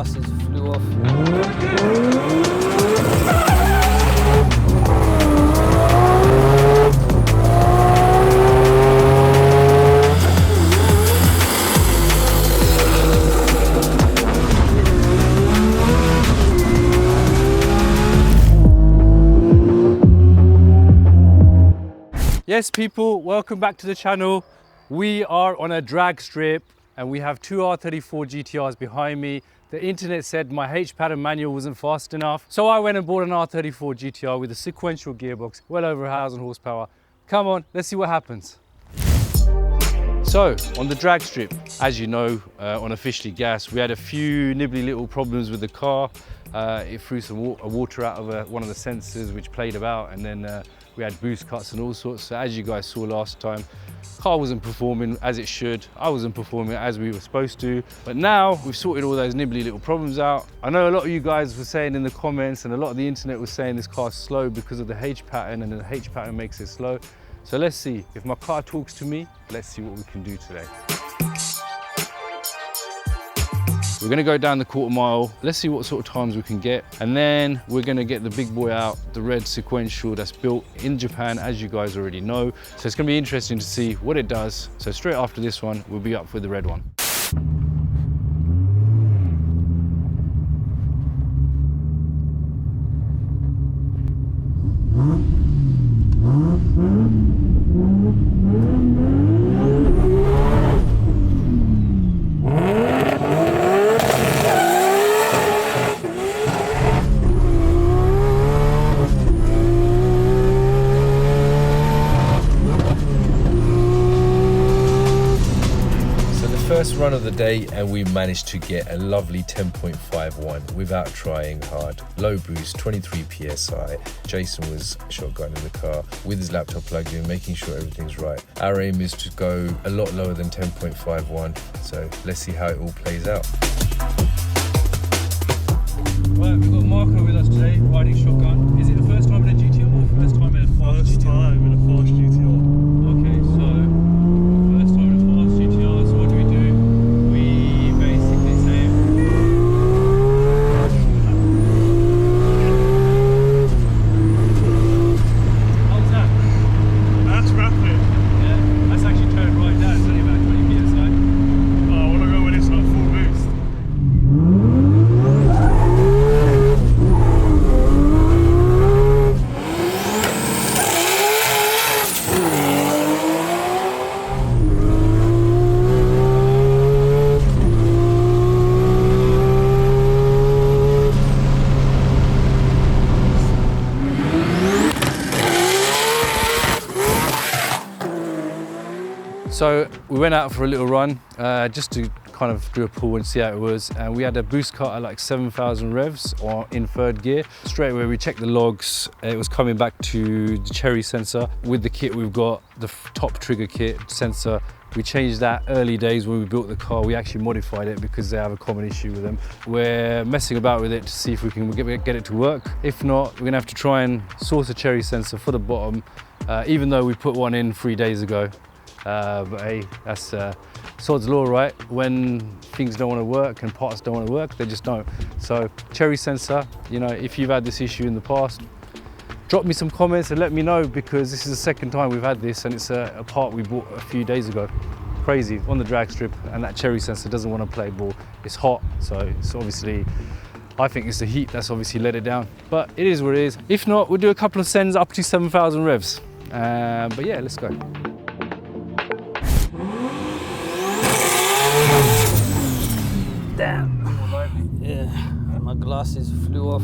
glasses flew off. Yes people, welcome back to the channel. We are on a drag strip and we have two R34 GTRs behind me. The internet said my H-pattern manual wasn't fast enough, so I went and bought an R34 GTR with a sequential gearbox, well over 1,000 horsepower. Come on, let's see what happens. So, on the drag strip, as you know, on Officially Gas, we had a few nibbly little problems with the car. It threw some water out of one of the sensors which played about, and then we had boost cuts and all sorts. So as you guys saw last time, car wasn't performing as it should. I wasn't performing as we were supposed to. But now we've sorted all those nibbly little problems out. I know a lot of you guys were saying in the comments, and a lot of the internet was saying this car's slow because of the H pattern, and the H pattern makes it slow. So let's see, if my car talks to me, let's see what we can do today. We're gonna go down the quarter mile. Let's see what sort of times we can get. And then we're gonna get the big boy out, the red Sequential that's built in Japan, as you guys already know. So it's gonna be interesting to see what it does. So straight after this one, we'll be up with the red one. First run of the day, and we managed to get a lovely 10.51 without trying hard. Low boost, 23 psi. Jason was shotgunning the car with his laptop plugged in, making sure everything's right. Our aim is to go a lot lower than 10.51, so let's see how it all plays out. Right, we've got Marco with us today, riding shotgun. Is it the first time in a GTR or first time in a fast GTR? First time in a fast GTR. Okay, so first time in a fast GTR, so what do we do? We basically say... How's that? That's rapid. Yeah, that's actually turned right down, it's only about 20 psi. Oh, I want to go when it's like full boost. So we went out for a little run just to kind of do a pull and see how it was, and we had a boost cut at like 7,000 revs in third gear. Straight away we checked the logs, it was coming back to the cherry sensor. With the kit we've got, the top trigger kit sensor, we changed that early days when we built the car. We actually modified it because they have a common issue with them. We're messing about with it to see if we can get it to work. If not, we're gonna have to try and source a cherry sensor for the bottom, even though we put one in 3 days ago. But hey, that's sod's law, right? When things don't want to work and parts don't want to work, they just don't. So cherry sensor, you know, if you've had this issue in the past, drop me some comments and let me know, because this is the second time we've had this, and it's a part we bought a few days ago. Crazy, on the drag strip, and that cherry sensor doesn't want to play ball. It's hot, so it's obviously, I think it's the heat that's obviously let it down. But it is what it is. If not, we'll do a couple of sends up to 7,000 revs. But yeah, let's go. Damn. Yeah, my glasses flew off.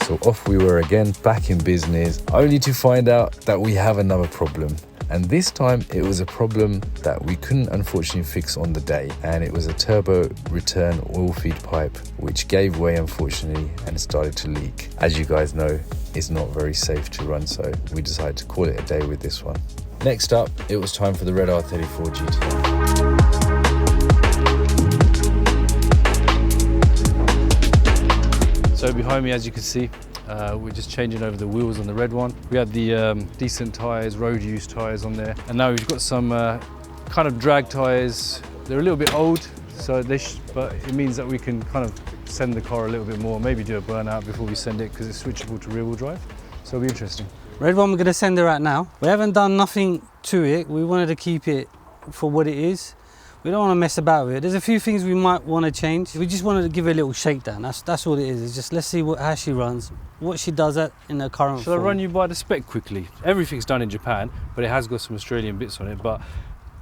So off we were again, back in business, only to find out that we have another problem. And this time it was a problem that we couldn't unfortunately fix on the day, and it was a turbo return oil feed pipe which gave way unfortunately and started to leak. As you guys know, it's not very safe to run, so we decided to call it a day with this one. Next up, it was time for the red R34 GTR. So behind me, as you can see, we're just changing over the wheels on the red one. We had the decent tyres, road use tyres on there. And now we've got some kind of drag tyres. They're a little bit old, so but it means that we can kind of send the car a little bit more, maybe do a burnout before we send it because it's switchable to rear wheel drive. So it'll be interesting. Red one, we're going to send her out now. We haven't done nothing to it. We wanted to keep it for what it is. We don't want to mess about with it. There's a few things we might want to change. We just wanted to give her a little shakedown. That's all it is. It's just let's see how she runs, what she does in her current Shall form. I run you by the spec quickly? Everything's done in Japan, but it has got some Australian bits on it. But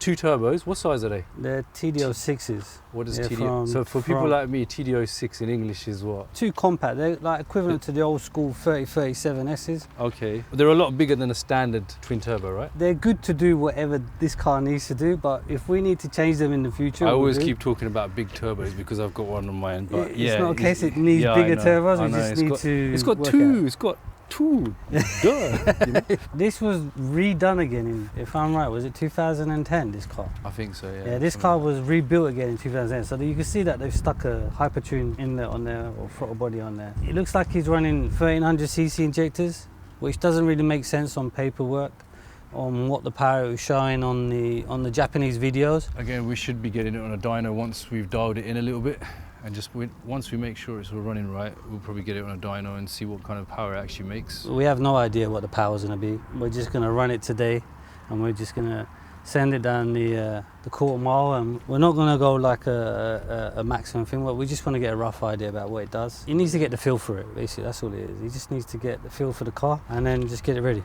2 turbos, what size are they? They're TD06s. What is TD? So for people like me, TD06 in English is what? 2 compact. They're like equivalent to the old school 3037Ss. Okay. They're a lot bigger than a standard twin turbo, right? They're good to do whatever this car needs to do, but if we need to change them in the future, I always keep talking about big turbos because I've got one on my end. But it's not a case it needs bigger turbos. We just need to. It's got 2. It's got 2. Duh. You know? This was redone again, if I'm right. Was it 2010? This car? I think so. Yeah. Yeah, this car was rebuilt again in 2010. So you can see that they've stuck a Hypertune inlet on there or throttle body on there. It looks like he's running 1300cc injectors, which doesn't really make sense on paperwork, on what the power it was showing on the Japanese videos. Again, we should be getting it on a dyno once we've dialed it in a little bit. And just once we make sure it's all running right, we'll probably get it on a dyno and see what kind of power it actually makes. We have no idea what the power's going to be. We're just going to run it today, and we're just going to send it down the quarter mile. And we're not going to go like a maximum thing, but we just want to get a rough idea about what it does. He needs to get the feel for it, basically. That's all it is. He just needs to get the feel for the car and then just get it ready.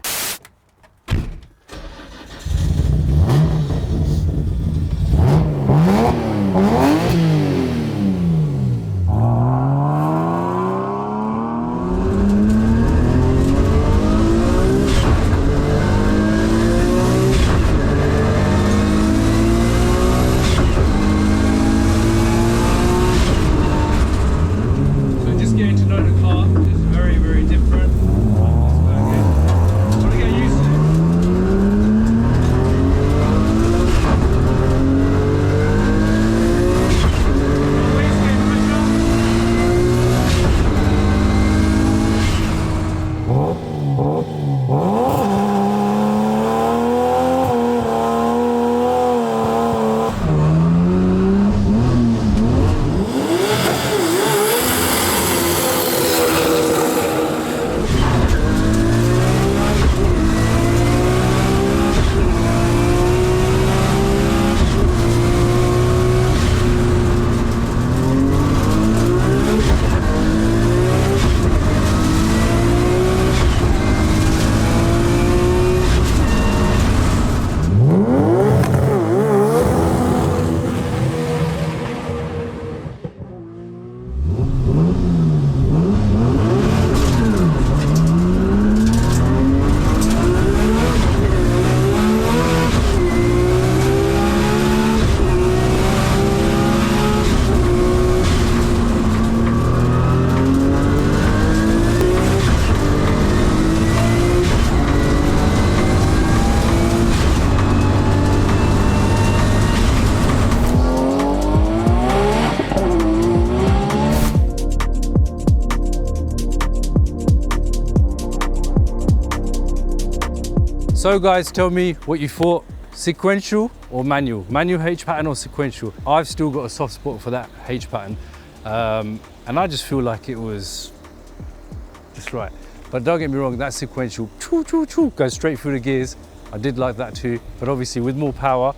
So guys, tell me what you thought, sequential or manual? Manual H pattern or sequential? I've still got a soft spot for that H pattern. And I just feel like it was just right. But don't get me wrong, that sequential, goes straight through the gears. I did like that too, but obviously with more power,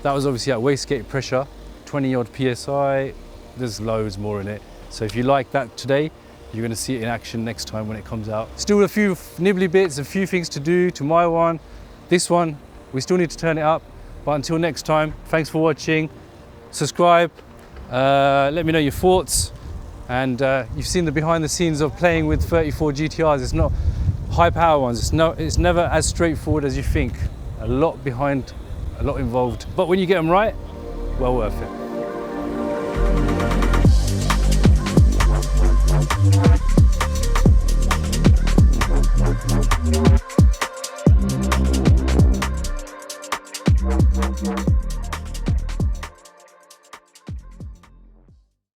that was obviously at wastegate pressure, 20 odd PSI, there's loads more in it. So if you like that today, you're gonna see it in action next time when it comes out. Still a few nibbly bits, a few things to do to my one. This one, we still need to turn it up. But until next time, thanks for watching. Subscribe, let me know your thoughts. And you've seen the behind the scenes of playing with 34 GTRs. It's not high power ones. It's never as straightforward as you think. A lot behind, a lot involved. But when you get them right, well worth it.